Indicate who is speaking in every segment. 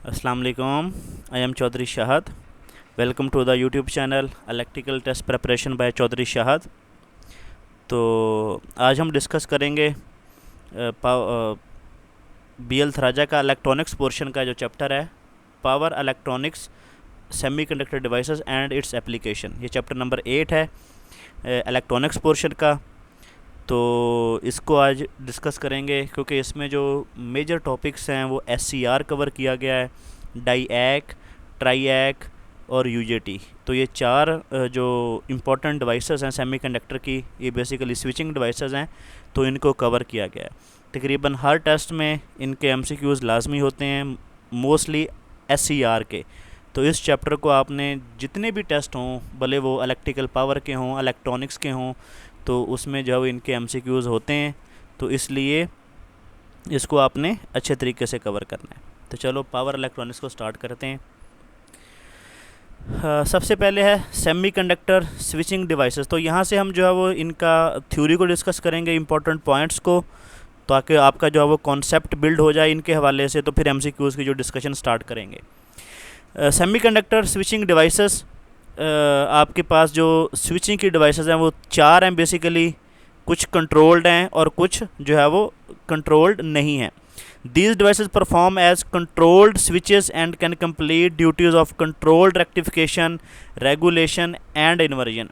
Speaker 1: अस्सलाम वालेकुम। I am Chaudhary Shahad. Welcome to the YouTube channel electrical test preparation by Chaudhary Shahad. तो आज हम डिस्कस करेंगे बी एल थराजा का इलेक्ट्रॉनिक्स पोर्शन का जो चैप्टर है, power electronics semiconductor devices and its application. ये चैप्टर नंबर 8 है इलेक्ट्रॉनिक्स पोर्शन का। तो इसको आज डिस्कस करेंगे क्योंकि इसमें जो मेजर टॉपिक्स हैं वो SCR कवर किया गया है, डाईएक, ट्राईएक और यूजेटी। तो ये चार जो इम्पोर्टेंट डिवाइसेस हैं सेमीकंडक्टर की, ये बेसिकली स्विचिंग डिवाइसेस हैं, तो इनको कवर किया गया है। तकरीबन हर टेस्ट में इनके MCQs लाजमी होते हैं, मोस्टली SCR के। तो इस चैप्टर को आपने जितने भी टेस्ट हों, भले वो इलेक्ट्रिकल पावर के हों, इलेक्ट्रॉनिक्स के हों, तो उसमें जो इनके MCQs होते हैं, तो इसलिए इसको आपने अच्छे तरीके से कवर करना है। तो चलो पावर इलेक्ट्रॉनिक्स को स्टार्ट करते हैं। सबसे पहले है सेमीकंडक्टर स्विचिंग डिवाइसेस। तो यहाँ से हम जो है वो इनका थ्योरी को डिस्कस करेंगे, इंपॉर्टेंट पॉइंट्स को, ताकि आपका जो है वो कॉन्सेप्ट बिल्ड हो जाए इनके हवाले से। तो फिर MCQs की जो डिस्कशन स्टार्ट करेंगे। सेमीकंडक्टर स्विचिंग डिवाइसेस, आपके पास जो स्विचिंग की डिवाइसेस हैं वो चार हैं बेसिकली। कुछ कंट्रोल्ड हैं और कुछ जो है वो कंट्रोल्ड नहीं हैं। These devices perform as controlled switches and can complete duties of controlled rectification, regulation and inversion.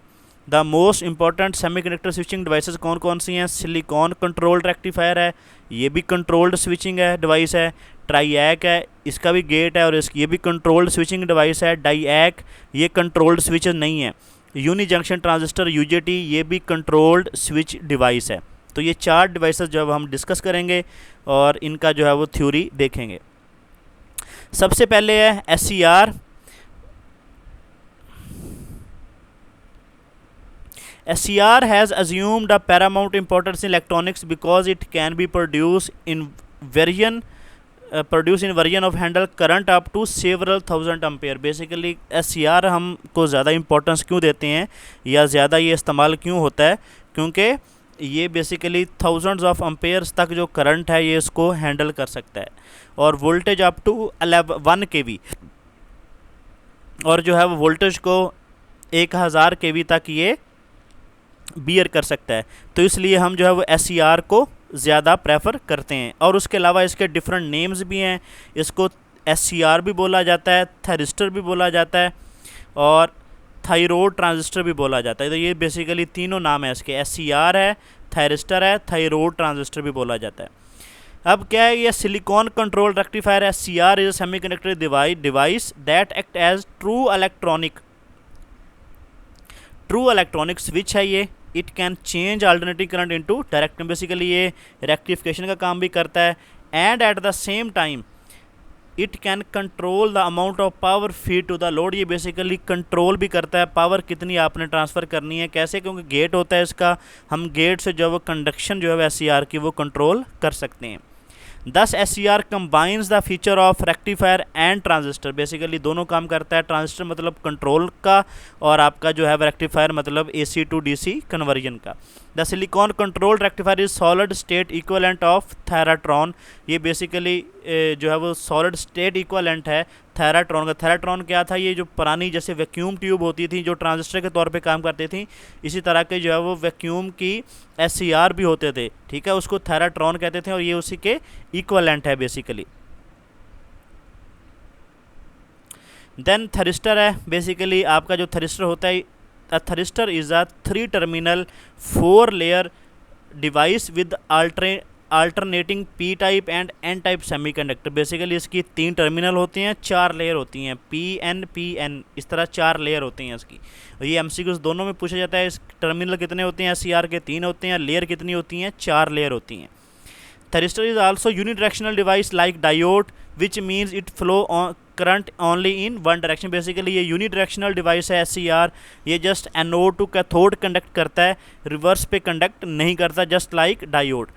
Speaker 1: The most important semiconductor switching devices कौन कौन सी हैं? सिलिकॉन कंट्रोल्ड रेक्टिफायर है, ये भी कंट्रोल्ड स्विचिंग है डिवाइस है। ट्राईएक है, इसका भी गेट है और ये भी कंट्रोल्ड स्विचिंग डिवाइस है। डाईएक, ये कंट्रोल्ड स्विच नहीं है। यूनी जंक्शन ट्रांजिस्टर UJT, ये भी कंट्रोल्ड स्विच डिवाइस है। तो ये चार डिवाइसेस जो अब हम डिस्कस करेंगे और इनका जो है वो थ्योरी देखेंगे। सबसे पहले है SCR। SCR has assumed a paramount importance in electronics because it can be produced in version of handle current up to several thousand ampere। Basically SCR हमको ज़्यादा इंपॉर्टेंस क्यों देते हैं या ज़्यादा ये इस्तेमाल क्यों होता है? क्योंकि ये बेसिकली थाउजेंड्स ऑफ अम्पेयर्स तक जो करंट है ये इसको हैंडल कर सकता है, और वोल्टेज अप टू 1 kV, और जो है वो वोल्टेज को 1000 kV तक ये बियर कर सकता है। तो इसलिए हम जो है वो SCR को ज़्यादा प्रेफर करते हैं। और उसके अलावा इसके डिफरेंट नेम्स भी हैं। इसको SCR भी बोला जाता है, थैरिस्टर भी बोला जाता है, और थायरॉयड ट्रांजिस्टर भी बोला जाता है। तो ये बेसिकली तीनों नाम है इसके, SCR है, थायरिस्टर है, थायरॉयड ट्रांजिस्टर भी बोला जाता है। अब क्या है, ये silicon control rectifier SCR is semiconductor device that act as true electronic switch है ये। It can change alternative current into direct. Basically ये रेक्टिफिकेशन का काम भी करता है, and at the same time it can control the amount of power feed to the load. ये basically control भी करता है पावर कितनी आपने ट्रांसफ़र करनी है। कैसे? क्योंकि गेट होता है इसका, हम गेट से जो है वो कंडक्शन जो है SCR की वो कंट्रोल कर सकते हैं। दस SCR combines the feature of rectifier and transistor. Basically दोनों काम करता है। ट्रांजिस्टर मतलब कंट्रोल का, और आपका जो है रेक्टिफायर मतलब AC टू DC कन्वर्जन का। The silicon control rectifier is solid state equivalent of thyratron. ये बेसिकली जो है वो सॉलिड स्टेट इक्वलेंट है थैराट्रॉन का। थैराट्रॉन क्या था? ये जो पुरानी जैसे वैक्यूम ट्यूब होती थी जो ट्रांजिस्टर के तौर पे काम करती थी, इसी तरह के जो है वो वैक्यूम की SCR भी होते थे, ठीक है, उसको थैराट्रॉन कहते थे, और ये उसी के इक्वलेंट है बेसिकली। देन थरिस्टर है। बेसिकली आपका जो थरिस्टर होता है, thyristor is a 3 terminal 4 layer device with alternating P type and N type semiconductor. Basically इसकी 3 टर्मिनल होती हैं, 4 लेयर होती हैं, PN, इस तरह 4 लेयर होती हैं इसकी। और ये MCQs दोनों में पूछा जाता है, इस टर्मिनल कितने होते हैं SCR के? 3 होते हैं। लेयर कितनी होती हैं? 4 लेयर होती हैं। Thyristor is also unidirectional device like diode which means it flow current only in one direction. Basically ये यूनिडायरेक्शनल डिवाइस है SCR। ये just anode to cathode conduct करता है, रिवर्स पे कंडक्ट नहीं करता, जस्ट लाइक डायोड।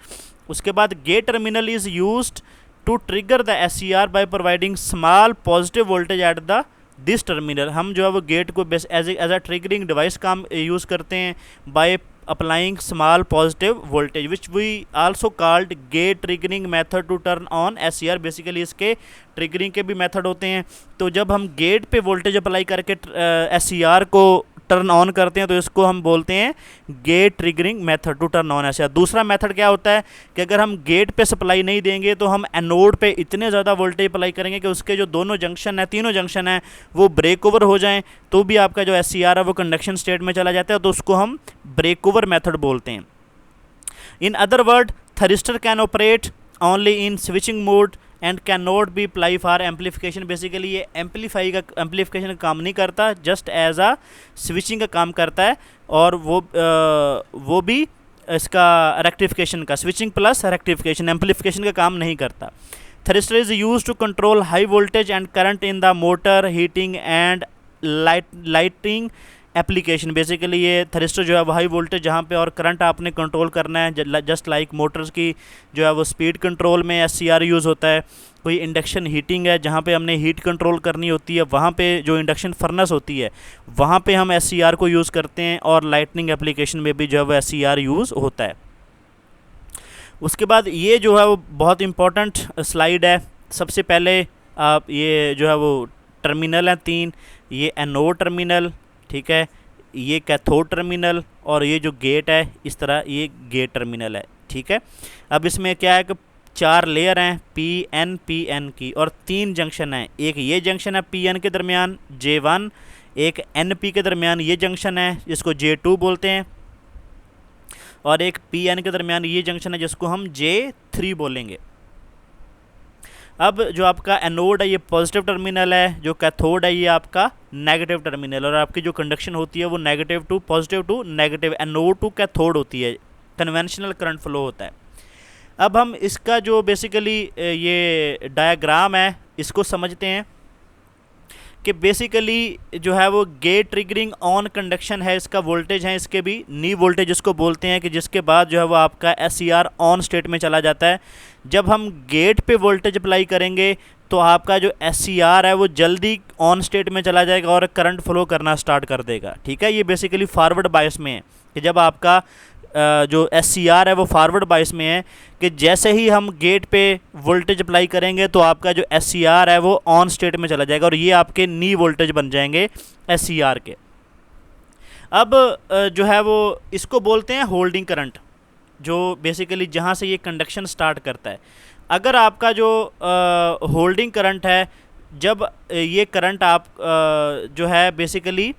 Speaker 1: उसके बाद gate terminal is used to trigger the SCR by providing small positive voltage at the this terminal. हम जो है वो गेट को एज अ ट्रिगरिंग डिवाइस काम यूज़ करते हैं by applying small positive voltage which we also called gate triggering method to turn on SCR। Basically इसके triggering के भी मेथड होते हैं। तो जब हम गेट पे वोल्टेज अप्लाई करके SCR को टर्न ऑन करते हैं तो इसको हम बोलते हैं gate triggering method to turn on SCR। दूसरा मेथड क्या होता है कि अगर हम गेट पे सप्लाई नहीं देंगे तो हम एनोड पे इतने ज़्यादा वोल्टेज अप्लाई करेंगे कि उसके जो दोनों जंक्शन है, तीनों जंक्शन है, वो ब्रेक ओवर हो जाएं, तो भी आपका जो SCR है वो कंडक्शन स्टेट में चला जाता है, तो उसको हम ब्रेक ओवर मेथड बोलते हैं। In other word, thyristor can operate only in switching mode and can not be apply for amplification. Basically ये एम्पलीफिकेशन का काम नहीं करता, जस्ट एज आ स्विचिंग का काम करता है, और वो भी इसका रेक्टिफिकेशन का, स्विचिंग प्लस रेक्टिफिकेशन, एम्पलीफिकेशन का काम नहीं करता। Thyristor is use to control high voltage and current in the motor, heating and lighting application. Basically ये थरिस्टर जो है वो हाई वोल्टेज जहाँ पे और करंट आपने कंट्रोल करना है, जस्ट लाइक मोटर्स की जो है वो स्पीड कंट्रोल में SCR यूज़ होता है। कोई इंडक्शन हीटिंग है जहाँ पे हमने हीट कंट्रोल करनी होती है, वहाँ पे जो इंडक्शन फर्नेस होती है वहाँ पे हम SCR को यूज़ करते हैं, और लाइटनिंग एप्लीकेशन में भी जो है वो SCR यूज़ होता है। उसके बाद ये जो है वो बहुत इंपॉर्टेंट स्लाइड है। सबसे पहले आप ये जो है वो टर्मिनल हैं 3, ये एनोड टर्मिनल, ठीक है, ये कैथोड टर्मिनल, और ये जो गेट है इस तरह ये गेट टर्मिनल है, ठीक है। अब इसमें क्या है कि 4 लेयर हैं PN की, और 3 जंक्शन हैं। एक ये जंक्शन है PN के दरमियान J1, एक NP के दरमियान ये जंक्शन है जिसको J2 बोलते हैं, और एक PN के दरमियान ये जंक्शन है जिसको हम J3 बोलेंगे। अब जो आपका एनोड है ये पॉजिटिव टर्मिनल है, जो कैथोड है ये आपका नेगेटिव टर्मिनल, और आपकी जो कंडक्शन होती है वो negative to negative, anode to cathode होती है, कन्वेंशनल करंट फ्लो होता है। अब हम इसका जो बेसिकली ये डायग्राम है इसको समझते हैं कि बेसिकली जो है वो गेट ट्रिगरिंग ऑन कंडक्शन है, इसका वोल्टेज है, इसके भी नी वोल्टेज इसको बोलते हैं, कि जिसके बाद जो है वो आपका SCR ऑन स्टेट में चला जाता है। जब हम गेट पे वोल्टेज अप्लाई करेंगे तो आपका जो SCR है वो जल्दी ऑन स्टेट में चला जाएगा और करंट फ्लो करना स्टार्ट कर देगा, ठीक है। ये बेसिकली फॉरवर्ड बायस में है कि जब आपका जो SCR है वो फॉरवर्ड बायस में है, कि जैसे ही हम गेट पे वोल्टेज अप्लाई करेंगे तो आपका जो SCR है वो ऑन स्टेट में चला जाएगा, और ये आपके नी वोल्टेज बन जाएंगे SCR के। अब जो है वो इसको बोलते हैं होल्डिंग करंट, जो बेसिकली जहाँ से ये कंडक्शन स्टार्ट करता है। अगर आपका जो होल्डिंग करंट है, जब ये करंट आप जो है बेसिकली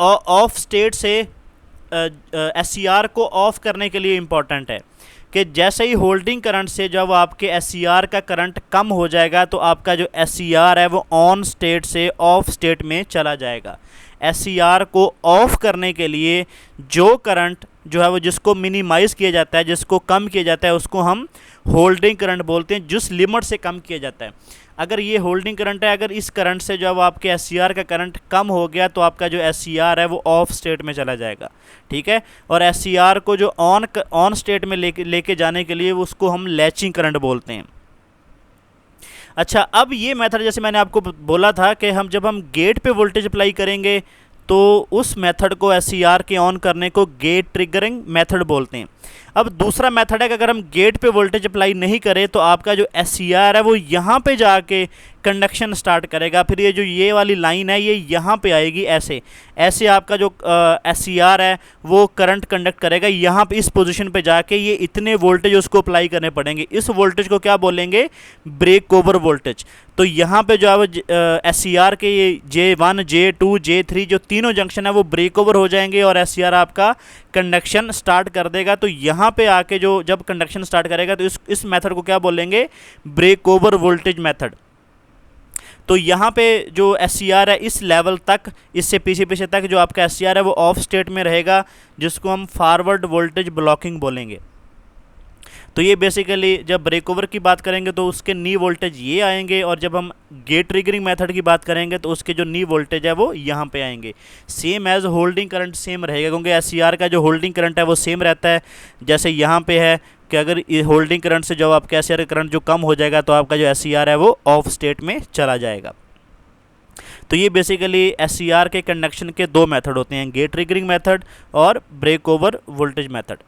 Speaker 1: ऑफ स्टेट से SCR को ऑफ करने के लिए इम्पॉर्टेंट है कि जैसे ही होल्डिंग करंट से जब आपके SCR का करंट कम हो जाएगा तो आपका जो SCR है वो ऑन स्टेट से ऑफ स्टेट में चला जाएगा। SCR को ऑफ करने के लिए जो करंट जो है वो जिसको मिनिमाइज़ किया जाता है, जिसको कम किया जाता है, उसको हम होल्डिंग करंट बोलते हैं, जिस लिमिट से कम किया जाता है। अगर ये होल्डिंग करंट है, अगर इस करंट से जो आपके SCR का करंट कम हो गया तो आपका जो SCR है वो ऑफ स्टेट में चला जाएगा, ठीक है। और SCR को जो ऑन स्टेट में लेके जाने के लिए उसको हम लैचिंग करंट बोलते हैं। अच्छा, अब ये मेथड जैसे मैंने आपको बोला था कि जब हम गेट पे वोल्टेज अप्लाई करेंगे तो उस मेथड को SCR के ऑन करने को गेट ट्रिगरिंग मेथड बोलते हैं। अब दूसरा मेथड है कि अगर हम गेट पे वोल्टेज अप्लाई नहीं करें तो आपका जो SCR है वो यहाँ पे जाके कंडक्शन स्टार्ट करेगा। फिर ये जो ये वाली लाइन है ये यहाँ पे आएगी, ऐसे आपका जो SCR है वो करंट कंडक्ट करेगा यहाँ पे, इस पोजीशन पे जाके ये इतने वोल्टेज उसको अप्लाई करने पड़ेंगे। इस वोल्टेज को क्या बोलेंगे? Break over voltage. तो यहाँ पे जो है वो SCR के ये J1, J2, J3 जो तीनों जंक्शन है वो ब्रेक ओवर हो जाएंगे और SCR आपका कंडक्शन स्टार्ट कर देगा। तो यहाँ पे आके जो जब कंडक्शन स्टार्ट करेगा तो इस मेथड को क्या बोलेंगे? Break over voltage method. तो यहाँ पे जो SCR है इस लेवल तक, इससे पीछे तक जो आपका SCR है वो ऑफ स्टेट में रहेगा, जिसको हम फॉरवर्ड वोल्टेज ब्लॉकिंग बोलेंगे। तो ये बेसिकली जब ब्रेक ओवर की बात करेंगे तो उसके नी वोल्टेज ये आएंगे, और जब हम गेट ट्रिगरिंग मेथड की बात करेंगे तो उसके जो नी वोल्टेज है वो यहाँ पे आएंगे। Same as holding current same रहेगा, क्योंकि SCR का जो होल्डिंग करंट है वो सेम रहता है। जैसे यहाँ पे है कि अगर होल्डिंग करंट से जब आपका SCR करंट जो कम हो जाएगा तो आपका जो SCR है वो ऑफ स्टेट में चला जाएगा। तो ये बेसिकली एससीआर के कंडक्शन के दो मेथड होते हैं, गेट ट्रिगरिंग मेथड और ब्रेक ओवर वोल्टेज मेथड।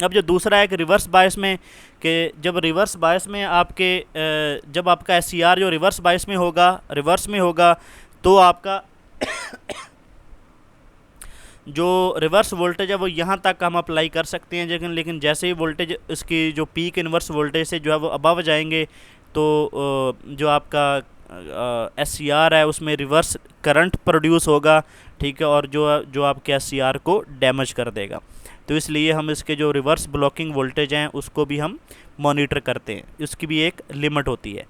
Speaker 1: अब जो दूसरा है कि रिवर्स बायस में, कि जब रिवर्स बायस में आपके जब आपका एससीआर जो रिवर्स बायस में होगा, रिवर्स में होगा, तो आपका जो रिवर्स वोल्टेज है वो यहाँ तक हम अप्लाई कर सकते हैं, लेकिन जैसे ही वोल्टेज इसकी जो पीक इन्वर्स वोल्टेज से जो है वो अबव जाएंगे, तो जो आपका एससीआर है उसमें रिवर्स करंट प्रोड्यूस होगा, ठीक है, और जो आपके एससीआर को डैमेज कर देगा। तो इसलिए हम इसके जो रिवर्स ब्लॉकिंग वोल्टेज हैं उसको भी हम मॉनिटर करते हैं, उसकी भी एक लिमिट होती है।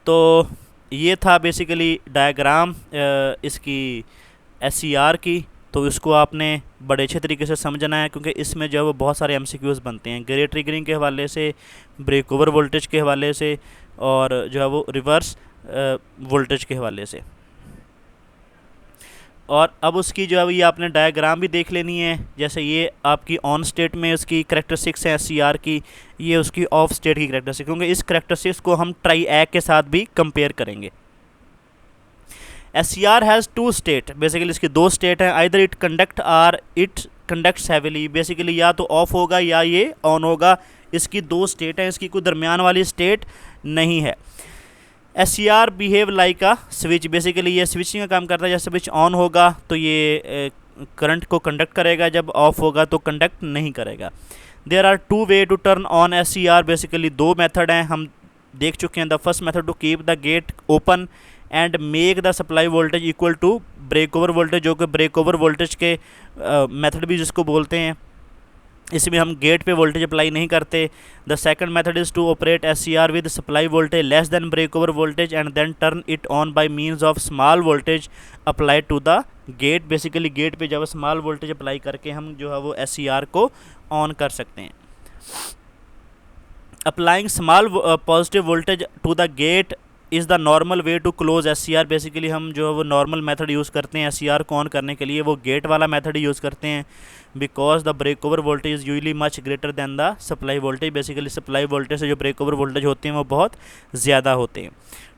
Speaker 1: तो ये था बेसिकली डायग्राम इसकी एससीआर की। तो इसको आपने बड़े अच्छे तरीके से समझना है, क्योंकि इसमें जो है वो बहुत सारे एमसीक्यूज़ बनते हैं, गेट ट्रिगरिंग के हवाले से, ब्रेक ओवर वोल्टेज के हवाले से, और जो है वो रिवर्स वोल्टेज के हवाले से। और अब उसकी जो है ये आपने डायग्राम भी देख लेनी है। जैसे ये आपकी ऑन स्टेट में उसकी करैक्टरिस्टिक्स है एससीआर की, ये उसकी ऑफ स्टेट की करैक्टरिस्टिक्स, क्योंकि इस करैक्टरिस्टिक्स को हम ट्राई-एग के साथ भी कंपेयर करेंगे। SCR has two state, basically इसकी दो स्टेट हैं, either it conduct or it conducts heavily, basically या तो ऑफ होगा या ये ऑन होगा। इसकी दो स्टेट हैं, इसकी कोई दरमियान वाली स्टेट नहीं है। SCR behave like a switch, basically ये स्विचिंग का काम करता है। जब स्विच ऑन होगा तो ये करंट को कंडक्ट करेगा, जब ऑफ होगा तो कंडक्ट नहीं करेगा। There are two way to turn on SCR, basically दो मेथड हैं, हम देख चुके हैं। The first method to keep the gate open and make the supply voltage equal to break over voltage, जो कि ब्रेक ओवर वोल्टेज के method भी जिसको बोलते हैं। इसमें हम गेट पे वोल्टेज अप्लाई नहीं करते। The second method is to operate SCR with supply voltage less than break over voltage and then turn it on by means of small voltage apply to the gate, basically gate पे जब small voltage apply करके हम जो है वो SCR को on कर सकते हैं। Applying small positive voltage to the gate is the normal way to close SCR, basically हम जो है वो नॉर्मल मेथड यूज़ करते हैं एससीआर को ऑन करने के लिए, वो गेट वाला मेथड ही यूज़ करते हैं, because the break over voltage is usually much greater than the supply voltage, basically supply voltage से जो ब्रेक ओवर वोल्टेज होते हैं वो बहुत ज़्यादा होते हैं।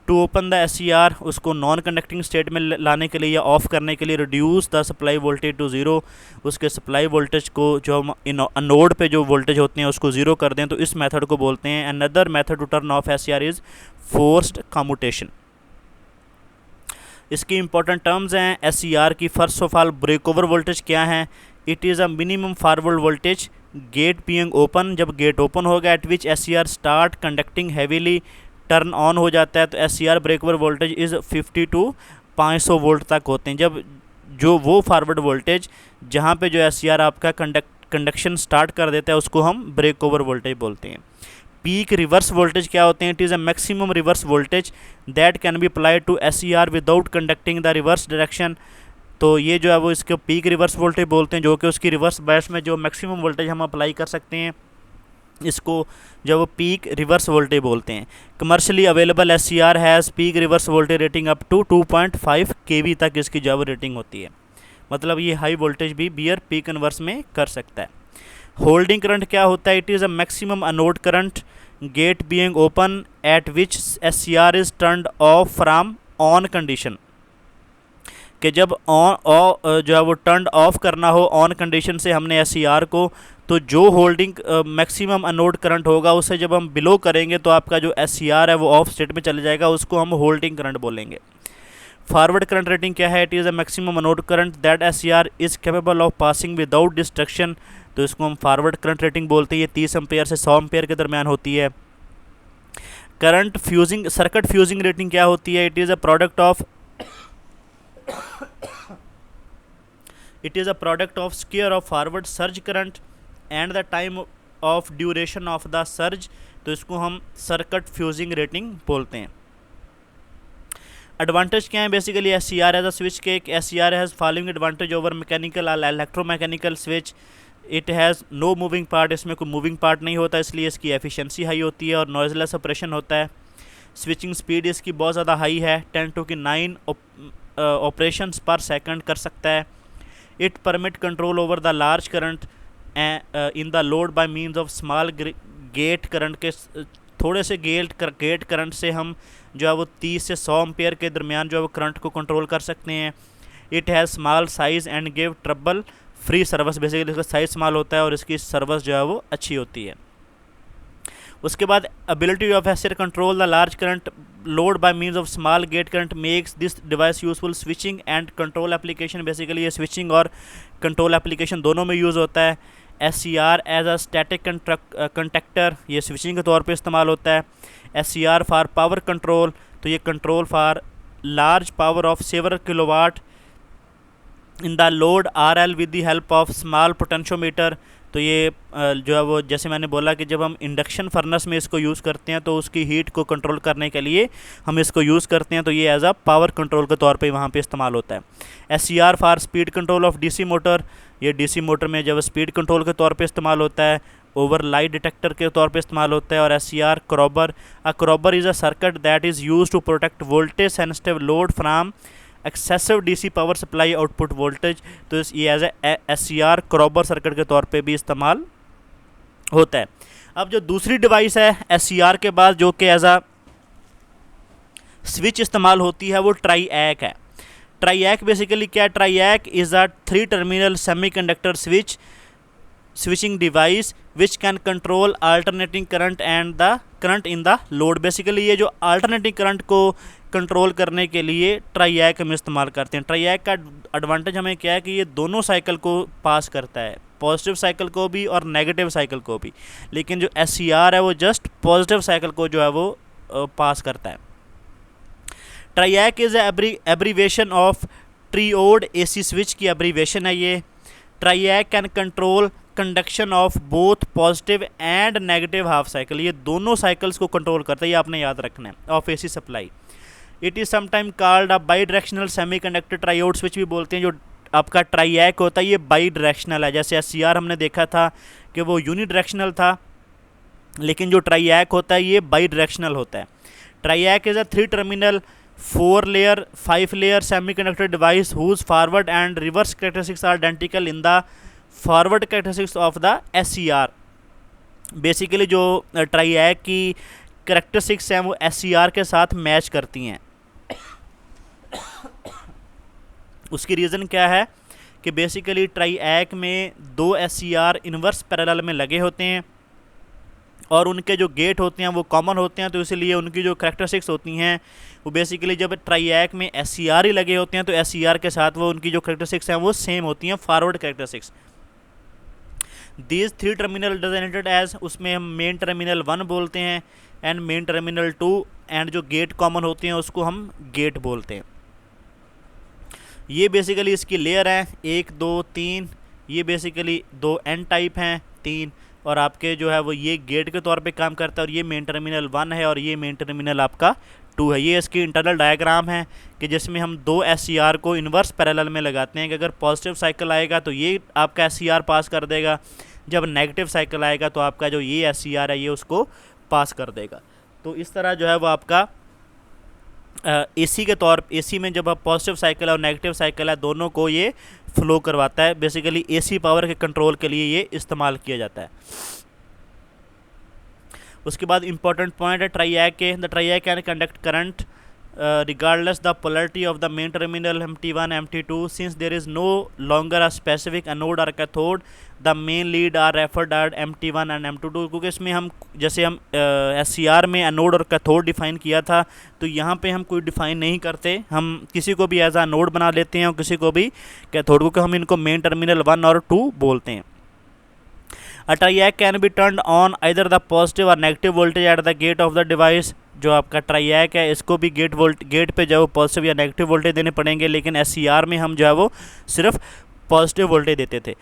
Speaker 1: टू ओपन द एससीआर, उसको नॉन कंडक्टिंग स्टेट में लाने के लिए या ऑफ करने के लिए, reduce the supply voltage to zero, उसके सप्लाई वोल्टेज को जो हम अनोड पे जो वोल्टेज होते हैं उसको ज़ीरो कर दें, तो इस मेथड को बोलते हैं। Another method to turn off SCR is forced commutation. इसकी इंपॉर्टेंट टर्म्स हैं एससीआर की। First of all break over voltage क्या है? It is a minimum forward voltage gate being open, जब गेट ओपन होगा, at which SCR start conducting heavily, turn on हो जाता है, तो SCR break over voltage is 50 to 500 volt तक होते हैं। जब जो वो फॉरवर्ड वोल्टेज जहाँ पे जो एससीआर आपका कंडक्शन स्टार्ट कर देता है उसको हम ब्रेक ओवर वोल्टेज बोलते हैं। पीक रिवर्स वोल्टेज क्या होते हैं? It is a maximum reverse voltage that can be applied to SCR without conducting the reverse direction. तो ये जो है वो इसको पीक रिवर्स वोल्टेज बोलते हैं, जो कि उसकी रिवर्स बायस में जो मैक्सिमम वोल्टेज हम अप्लाई कर सकते हैं, इसको जो वो पीक रिवर्स वोल्टेज बोलते हैं। Commercially available SCR has peak reverse voltage rating up to 2.5 kV तक इसकी जो रेटिंग होती है, मतलब ये हाई वोल्टेज भी बियर पीक इन्वर्स में कर सकता है। होल्डिंग करंट क्या होता है? It is a maximum anode current gate being open at which SCR is turned off from on condition, कि जब ऑन जो है वो टर्न ऑफ करना हो ऑन कंडीशन से हमने एससीआर को, तो जो होल्डिंग मैक्सिमम अनोड करंट होगा उसे जब हम बिलो करेंगे तो आपका जो एससीआर है वो ऑफ स्टेट में चले जाएगा, उसको हम होल्डिंग करंट बोलेंगे। फॉरवर्ड करंट रेटिंग क्या है? It is a maximum anode current that SCR is capable of passing without destruction, तो इसको हम फॉरवर्ड करंट रेटिंग बोलते हैं। ये 30 एम्पेयर से 100 एम्पेयर के दरमियान होती है। Current fusing circuit fusing rating क्या होती है? It is a product of square of forward surge current and the time of duration of the surge, तो इसको हम सर्किट फ्यूजिंग रेटिंग बोलते हैं। एडवांटेज क्या है? Basically SCR as a switch के, SCR has following advantage over mechanical और electromechanical switch. It has no moving part, इसमें कोई मूविंग पार्ट नहीं होता, इसलिए इसकी एफिशिएंसी हाई होती है और नॉइजलेस ऑपरेशन होता है। स्विचिंग स्पीड इसकी बहुत ज़्यादा हाई है, 10 to 9 ऑपरेशंस पर सेकंड कर सकता है। It permit control over the large current in the load by means of small gate current के थोड़े से गेट करंट से हम जो है वो 30 से 100 एम्पियर के दरमियान जो है वो करंट को कंट्रोल कर सकते हैं। It has small size and give trouble free service, basically इसका साइज़ स्मॉल होता है और इसकी सर्विस जो है वो अच्छी होती है। उसके बाद ability of easier control the large current load by means of small gate current makes this device useful switching and control application, basically ये स्विचिंग और कंट्रोल एप्लीकेशन दोनों में यूज़ होता है। SCR as a static conductor, ये switching के तौर पे इस्तेमाल होता है। SCR फॉर पावर कंट्रोल, तो ये control for large power of several kilowatt in the load RL with the help of small potentiometer, तो ये जो है वो जैसे मैंने बोला कि जब हम इंडक्शन फर्नेस में इसको यूज़ करते हैं तो उसकी हीट को कंट्रोल करने के लिए हम इसको यूज़ करते हैं, तो ये एज अ पावर कंट्रोल के तौर पे वहाँ पे इस्तेमाल होता है। SCR for speed control of DC motor, ये DC मोटर में जब स्पीड कंट्रोल के तौर पे इस्तेमाल होता है। ओवर लाइट डिटेक्टर के तौर पे इस्तेमाल होता है। और SCR crowbar, a crowbar is a circuit that is use to protect voltage sensitive load from excessive DC power supply output voltage, तो ये as a SCR crowbar circuit के तौर पे भी इस्तेमाल होता है। अब जो दूसरी डिवाइस है SCR के बाद जो कि एज अ स्विच इस्तेमाल होती है वो ट्राईएक है। ट्राईएक बेसिकली क्या है? Triac is a 3 terminal semiconductor switching device which can control alternating current and the current in the load, basically ये जो alternating current को कंट्रोल करने के लिए ट्राईएक हम इस्तेमाल करते हैं। ट्राईएक का एडवांटेज हमें क्या है कि ये दोनों साइकिल को पास करता है, पॉजिटिव साइकिल को भी और नेगेटिव साइकिल को भी, लेकिन जो SCR है वो जस्ट पॉजिटिव साइकिल को जो है वो पास करता है। Triac is abbreviation of triode AC switch की एब्रीवेशन है ये। Triac can control conduction of both positive and negative half cycle, ये दोनों साइकिल्स को कंट्रोल करता है, ये आपने याद रखना है, of AC supply. It is sometime called a by directional semiconductor triode switch भी बोलते हैं। जो आपका ट्राईएक होता है ये बाई डायरेक्शनल है, जैसे SCR हमने देखा था कि वो यूनि डायरेक्शनल था, लेकिन जो ट्राईएक होता है ये बाई डायरेक्शनल होता है। Triac is a 3 terminal 4 layer 5 layer semiconductor device whose forward and reverse characteristics are identical in the forward characteristics of the SCR। Basically जो ट्राईएक की कैरेक्टरिस्टिक्स हैं वो SCR के साथ मैच करती हैं। उसकी रीज़न क्या है कि बेसिकली ट्राईएक में 2 SCR इन्वर्स पैरेलल में लगे होते हैं और उनके जो गेट होते हैं वो कॉमन होते हैं, तो इसलिए उनकी जो कैरेक्टरिस्टिक्स होती हैं वो बेसिकली जब ट्राईएक में SCR ही लगे होते हैं तो SCR के साथ वो उनकी जो कैरेक्टरिस्टिक्स हैं वो सेम होती हैं, forward characteristics. These 3 terminal designated as, उसमें हम मेन टर्मिनल 1 बोलते हैं एंड मेन टर्मिनल 2, एंड जो गेट कॉमन होते हैं उसको हम गेट बोलते हैं। ये बेसिकली इसकी लेयर है 1 2 3, ये बेसिकली 2 N टाइप हैं 3, और आपके जो है वो ये गेट के तौर पे काम करता है, और ये मेन टर्मिनल 1 है और ये मेन टर्मिनल आपका 2 है। ये इसकी इंटरनल डायग्राम है कि जिसमें हम 2 SCR को इन्वर्स पैरेलल में लगाते हैं कि अगर पॉजिटिव साइकिल आएगा तो ये आपका SCR पास कर देगा, जब नेगेटिव साइकिल आएगा तो आपका जो ये SCR है ये उसको पास कर देगा। तो इस तरह जो है वो आपका AC के तौर AC में जब आप पॉजिटिव साइकिल है और नेगेटिव साइकिल है दोनों को ये फ्लो करवाता है, बेसिकली AC पावर के कंट्रोल के लिए ये इस्तेमाल किया जाता है। उसके बाद इंपॉर्टेंट पॉइंट है ट्राईएक के, the triac can conduct current regardless the polarity of the main terminal MT1 MT2 since there is no longer a specific anode or cathode, the main lead are referred as MT1 and MT2, क्योंकि इसमें हम जैसे हम SCR में anode और cathode define किया था तो यहाँ पे हम कोई डिफ़ाइन नहीं करते, हम किसी को भी एज अ नोड बना लेते हैं और किसी को भी कैथोड, क्योंकि हम इनको मेन टर्मिनल 1 और 2 बोलते हैं। A triac can be turned on either the positive or negative voltage at the gate of the device, जो आपका ट्राईएक है इसको भी गेट पे जो पॉजिटिव या नेगेटिव वोल्टेज देने पड़ेंगे, लेकिन SCR में हम जो है वो सिर्फ पॉजिटिव वोल्टेज देते थे।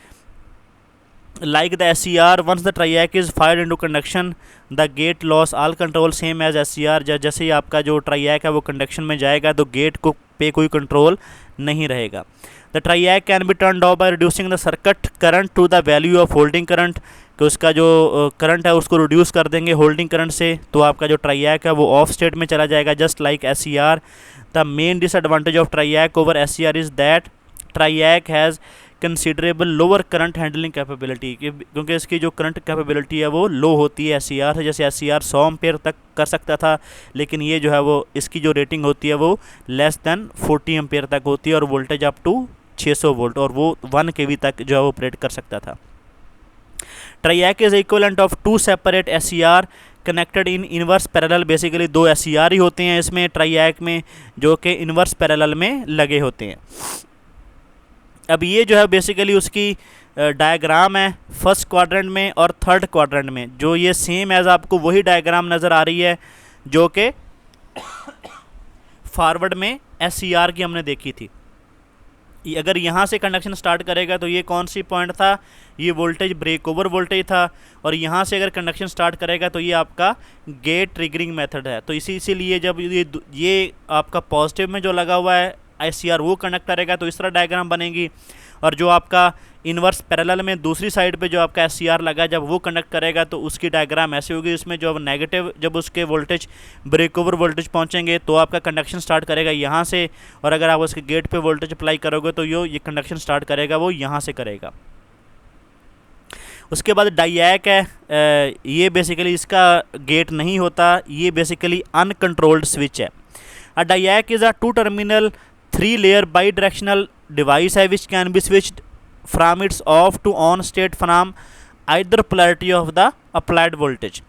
Speaker 1: Like the SCR once the triac is fired into conduction the gate loss all control same as SCR, जैसे ही आपका जो ट्राईएक है वो कंडक्शन में जाएगा तो गेट को पे कोई कंट्रोल नहीं रहेगा। The triac can be turned off by reducing the circuit current to the value of holding current, कि उसका जो करंट है उसको रिड्यूस कर देंगे होल्डिंग करंट से, तो आपका जो ट्राईएक है वो ऑफ स्टेट में चला जाएगा just like SCR। The main disadvantage of triac over SCR is that triac has considerable lower current handling capability, क्योंकि इसकी जो करंट कैपेबिलिटी है वो लो होती है SCR से। जैसे SCR 100 एम्पेयर तक कर सकता था, लेकिन ये जो है वो इसकी जो रेटिंग होती है वो लेस देन 40 एम्पेयर तक होती है, और वोल्टेज अप टू 600 वोल्ट, और वो 1 kV तक जो है वो ऑपरेट कर सकता था। Triac is equivalent of 2 separate SCR connected in inverse parallel. Basically 2 SCR ही होते हैं इसमें ट्राइएक में, जो कि इनवर्स पैरेलल में लगे होते हैं। अब ये जो है बेसिकली उसकी डायग्राम है फर्स्ट क्वाड्रेंट में और थर्ड क्वाड्रेंट में, जो ये सेम एज आपको वही डायग्राम नज़र आ रही है जो कि फॉरवर्ड में SCR की हमने देखी थी। अगर यहाँ से कंडक्शन स्टार्ट करेगा तो ये कौन सी पॉइंट था, ये वोल्टेज ब्रेक ओवर वोल्टेज था, और यहाँ से अगर कंडक्शन स्टार्ट करेगा तो ये आपका गेट ट्रिगरिंग मेथड है। तो इसीलिए जब ये आपका पॉजिटिव में जो लगा हुआ है SCR वो कंडक्ट करेगा तो इस तरह डायग्राम बनेगी, और जो आपका इन्वर्स पैरेलल में दूसरी साइड पे जो आपका SCR लगा जब वो कंडक्ट करेगा तो उसकी डायग्राम ऐसी होगी। इसमें जो नेगेटिव जब उसके वोल्टेज ब्रेक ओवर वोल्टेज पहुंचेंगे तो आपका कंडक्शन स्टार्ट करेगा यहाँ से, और अगर आप उसके गेट पे वोल्टेज अप्लाई करोगे तो ये कंडक्शन स्टार्ट करेगा वो यहाँ से करेगा। उसके बाद डाइएक है, ये बेसिकली इसका गेट नहीं होता, ये बेसिकली अनकंट्रोल्ड स्विच है। A diac is a 2 terminal 3 layer bidirectional device है which can be switched from its off to on state from either polarity of the applied voltage.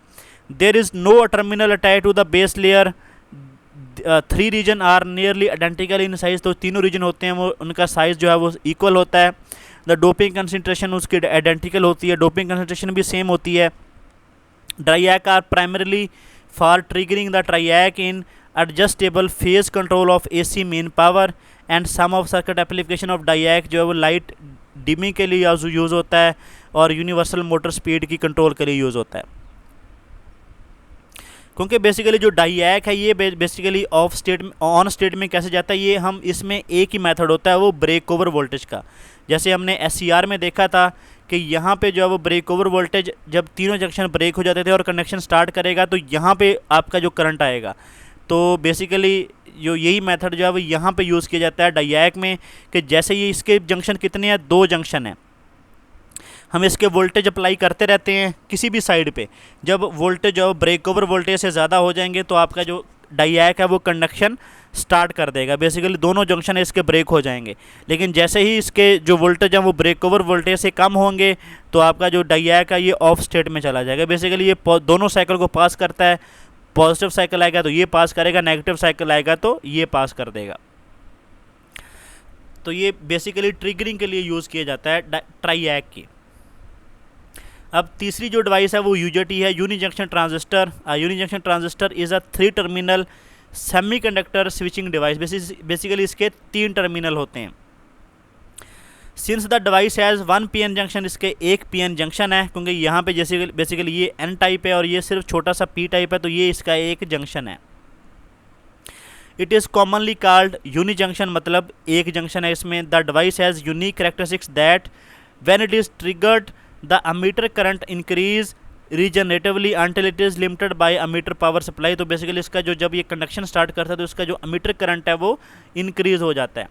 Speaker 1: There is no terminal attached to the base layer. 3 region are nearly identical in size, तो तीनों reason होते हैं वो उनका size जो है वो equal होता है। द डोपिंग कंसनट्रेशन उसकी आइडेंटिकल होती है, डोपिंग कंसनट्रेशन भी सेम होती है। Triac are primarily for triggering the triac in adjustable phase control of AC main power and some of circuit application of diac जो है वो लाइट डिमिंग के लिए यूज़ होता है, और यूनिवर्सल मोटर स्पीड की कंट्रोल के लिए यूज़ होता है। क्योंकि बेसिकली जो डाइएक है ये basically of state on state में कैसे जाता है, ये हम इसमें एक ही मेथड होता है वो ब्रेक ओवर वोल्टेज का। जैसे हमने SCR में देखा था कि यहाँ पे जो है वो ब्रेक ओवर वोल्टेज जब तीनों जंक्शन ब्रेक हो जाते थे और कनेक्शन स्टार्ट करेगा तो यहाँ पे आपका जो करंट आएगा। तो बेसिकली जो यही मेथड जो है वो यहाँ पे यूज़ किया जाता है डाइएक में, कि जैसे ये इसके जंक्शन कितने हैं, 2 जंक्शन हैं, हम इसके वोल्टेज अप्लाई करते रहते हैं किसी भी साइड पे। जब वोल्टेज जो ब्रेक ओवर वोल्टेज से ज़्यादा हो जाएंगे तो आपका जो डाइएक है वो कंडक्शन स्टार्ट कर देगा। बेसिकली दोनों जंक्शन है इसके ब्रेक हो जाएंगे, लेकिन जैसे ही इसके जो वोल्टेज है वो ब्रेक ओवर वोल्टेज से कम होंगे तो आपका जो डाइएक है ये ऑफ स्टेट में चला जाएगा। बेसिकली ये दोनों साइकिल को पास करता है, पॉजिटिव साइकिल आएगा तो ये पास करेगा, नेगेटिव साइकिल आएगा तो ये पास कर देगा। तो ये बेसिकली ट्रिगरिंग के लिए यूज़ किया जाता है ट्राइएक की। अब तीसरी जो डिवाइस है वो UJT है, uni junction transistor. Uni junction transistor is a 3 terminal semiconductor switching device. Basically इसके 3 टर्मिनल होते हैं। Since the device has 1 PN junction, इसके 1 PN जंक्शन है, क्योंकि यहाँ पे जैसे बेसिकली ये N टाइप है और ये सिर्फ छोटा सा P टाइप है, तो ये इसका एक जंक्शन है। It is commonly called uni junction, मतलब एक जंक्शन है इसमें। The device has unique characteristics that when it is triggered the emitter current increase regeneratively until it is limited by emitter power supply. तो basically इसका जो जब ये conduction start करता है तो इसका जो अमीटर करंट है वो इंक्रीज हो जाता है।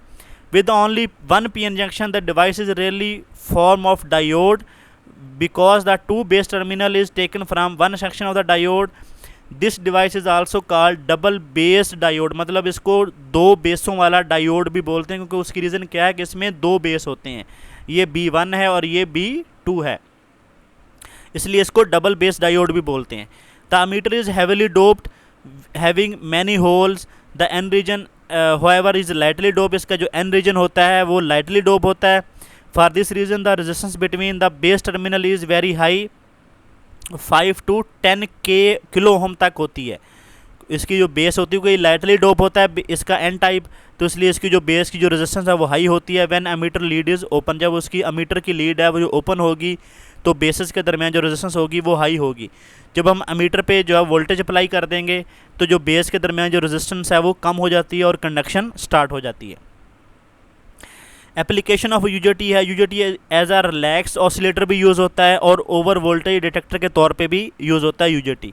Speaker 1: With only 1 PN junction the device is really form of diode because the 2 base terminal is taken from 1 section of the diode. This device is also called double based diode, मतलब इसको 2 बेसों वाला diode भी बोलते हैं, क्योंकि उसकी reason क्या है कि इसमें 2 बेस होते हैं, ये B1 है और ये B2 है, इसलिए इसको डबल बेस डायोड भी बोलते हैं। The emitter is heavily doped having many holes. The N region however is lightly dope, इसका जो एन रीजन होता है वो लाइटली डोप होता है। For this reason the resistance between the base terminal is very high, 5 to 10 kilo ohm तक होती है। इसकी जो बेस होती है क्योंकि लाइटली डोप होता है इसका एन टाइप, तो इसलिए इसकी जो बेस की जो रेजिस्टेंस है वो हाई होती है। When ammeter lead is open, जब उसकी अमीटर की लीड है वो जो ओपन होगी तो बेसिस के दरमियान जो रेजिस्टेंस होगी वो हाई होगी। जब हम अमीटर पे जो है वोल्टेज अप्लाई कर देंगे तो जो बेस के दरमियान जो रेजिस्टेंस है वो कम हो जाती है और कंडक्शन स्टार्ट हो जाती है। एप्लीकेशन ऑफ UJT है, UJT एज आ रिलैक्स ऑसिलेटर भी यूज़ होता है और ओवर वोल्टेज डिटेक्टर के तौर पे भी यूज़ होता है UJT।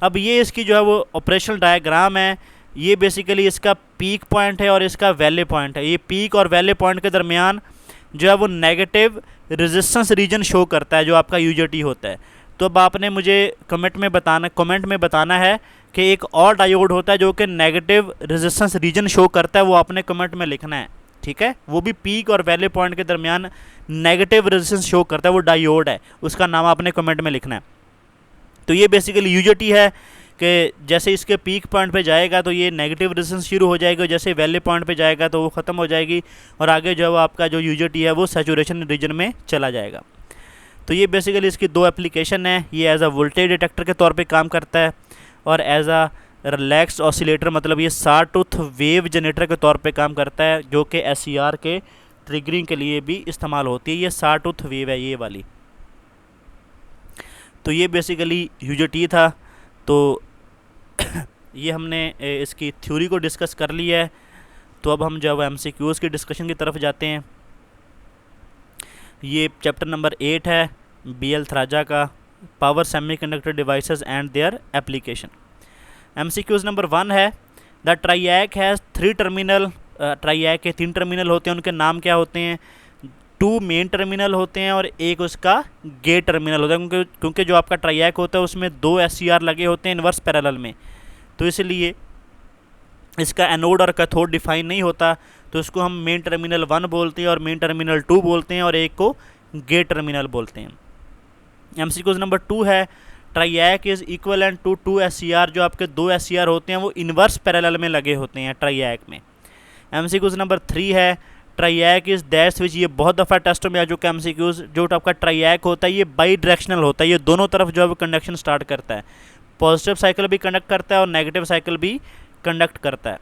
Speaker 1: अब ये इसकी जो है वो ऑपरेशनल डायग्राम है, ये बेसिकली इसका पीक पॉइंट है और इसका वैले पॉइंट है। ये पीक और वैले पॉइंट के दरमियान जो है वो नेगेटिव रेजिस्टेंस रीजन शो करता है, जो आपका यूजेटी होता है। तो अब आपने मुझे कमेंट में बताना है कि एक और डायोड होता है जो कि नेगेटिव रेजिस्टेंस रीजन शो करता है, वो आपने कमेंट में लिखना है, ठीक है। वो भी पीक और वैल्यू पॉइंट के दरमियान नेगेटिव रेजिस्टेंस शो करता है, वो डायोड है, उसका नाम आपने कमेंट में लिखना है। तो ये बेसिकली यूजेटी है कि जैसे इसके पीक पॉइंट पे जाएगा तो ये नेगेटिव रेजिस्टेंस शुरू हो जाएगा, जैसे वैल्यू पॉइंट पे जाएगा तो वो ख़त्म हो जाएगी, और आगे जो है आपका जो यूजेटी है वो सैचुरेशन रीजन में चला जाएगा। तो ये बेसिकली इसकी दो एप्लीकेशन है। ये एज अ वोल्टेज डिटेक्टर के तौर पे काम करता है, और एज अ रिलैक्स ऑसिलेटर, मतलब ये सॉटूथ वेव जनरेटर के तौर पे काम करता है, जो कि SCR के ट्रिगरिंग के लिए भी इस्तेमाल होती है। ये सॉटूथ वेव है ये वाली। तो ये बेसिकली यूजेटी था। तो ये हमने इसकी थ्योरी को डिस्कस कर लिया है। तो अब हम जो है MCQs की डिस्कशन की तरफ जाते हैं। ये चैप्टर नंबर 8 है BL थराजा का, power semiconductor devices and their application. MCQs number 1 है, द ट्राइएक हैज़ 3 टर्मिनल। ट्राइएक के 3 टर्मिनल होते हैं, उनके नाम क्या होते हैं? 2 मेन टर्मिनल होते हैं और एक उसका गेट टर्मिनल होता है, क्योंकि जो आपका ट्राइएक होता है उसमें 2 SCR लगे होते हैं इन्वर्स पैरेलल में, तो इसलिए इसका एनोड और कैथोड डिफाइन नहीं होता, तो इसको हम मेन टर्मिनल 1 बोलते हैं और मेन टर्मिनल 2 बोलते हैं, और एक को गेट टर्मिनल बोलते हैं। MCQs नंबर 2 है, ट्राइएक इज़ इक्वलेंट टू 2 SCR। जो आपके 2 SCR होते हैं वो इन्वर्स पैरेलल में लगे होते हैं ट्राइएक में। MCQs नंबर 3 है, ट्राइएक इज़ दैट स्विच। ये बहुत दफ़ा टेस्टों में आ चुका है MCQs। जो आपका ट्राइएक होता है ये बाई डायरेक्शनल होता है, ये दोनों तरफ जो है वो कंडक्शन स्टार्ट करता है, पॉजिटिव साइकिल भी कंडक्ट करता है और नेगेटिव साइकिल भी कंडक्ट करता है।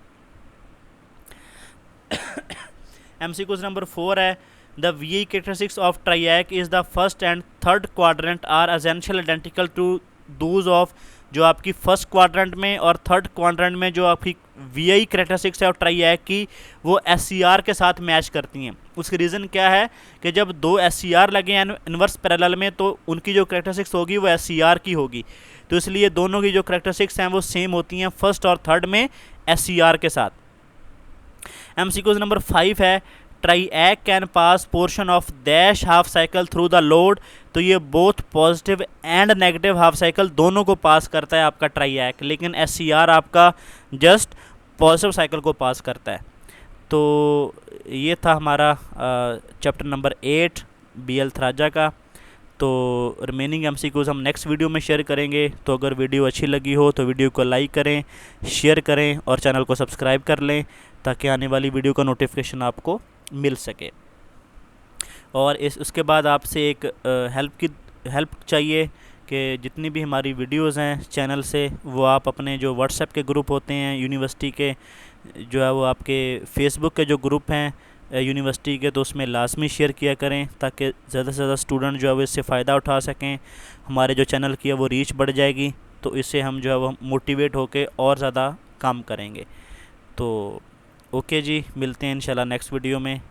Speaker 1: MCQs नंबर 4 है, the VI characteristics of triac is the first and third quadrant are essential identical to those of. जो आपकी फर्स्ट क्वाड्रेंट में और थर्ड क्वाड्रेंट में जो आपकी VI कैरेक्टरिस्टिक्स है और ट्राइएक की, वो SCR के साथ मैच करती हैं। उसकी रीज़न क्या है कि जब 2 SCR लगे हैं इन्वर्स पैरेलल में, तो उनकी जो कैरेक्टरिस्टिक्स होगी वो SCR की होगी, तो इसलिए दोनों की जो कैरेक्टरिस्टिक्स हैं वो सेम होती हैं फर्स्ट और थर्ड में SCR के साथ। MCQs नंबर 5 है, triac can pass portion of dash half cycle through the load. तो ये both positive and negative half cycle दोनों को पास करता है आपका ट्राइएक, लेकिन SCR आपका जस्ट पॉजिटिव साइकिल को पास करता है। तो ये था हमारा चैप्टर नंबर 8 BL थराजा का। तो रिमेनिंग MCQs हम नेक्स्ट वीडियो में शेयर करेंगे। तो अगर वीडियो अच्छी लगी हो तो वीडियो को लाइक करें, शेयर करें और चैनल को सब्सक्राइब कर लें, ताकि आने वाली वीडियो का नोटिफिकेशन आपको मिल सके। और उसके बाद आपसे एक हेल्प चाहिए कि जितनी भी हमारी वीडियोस हैं चैनल से, वो आप अपने जो व्हाट्सएप के ग्रुप होते हैं यूनिवर्सिटी के, जो है वो आपके फेसबुक के जो ग्रुप हैं यूनिवर्सिटी के, तो उसमें लाजमी शेयर किया करें, ताकि ज़्यादा से ज़्यादा स्टूडेंट जो है वो इससे फ़ायदा उठा सकें। हमारे जो चैनल की है वो रीच बढ़ जाएगी, तो इससे हम जो है वो मोटिवेट होकर और ज़्यादा काम करेंगे। तो ओके जी, मिलते हैं इंशाल्लाह नेक्स्ट वीडियो में।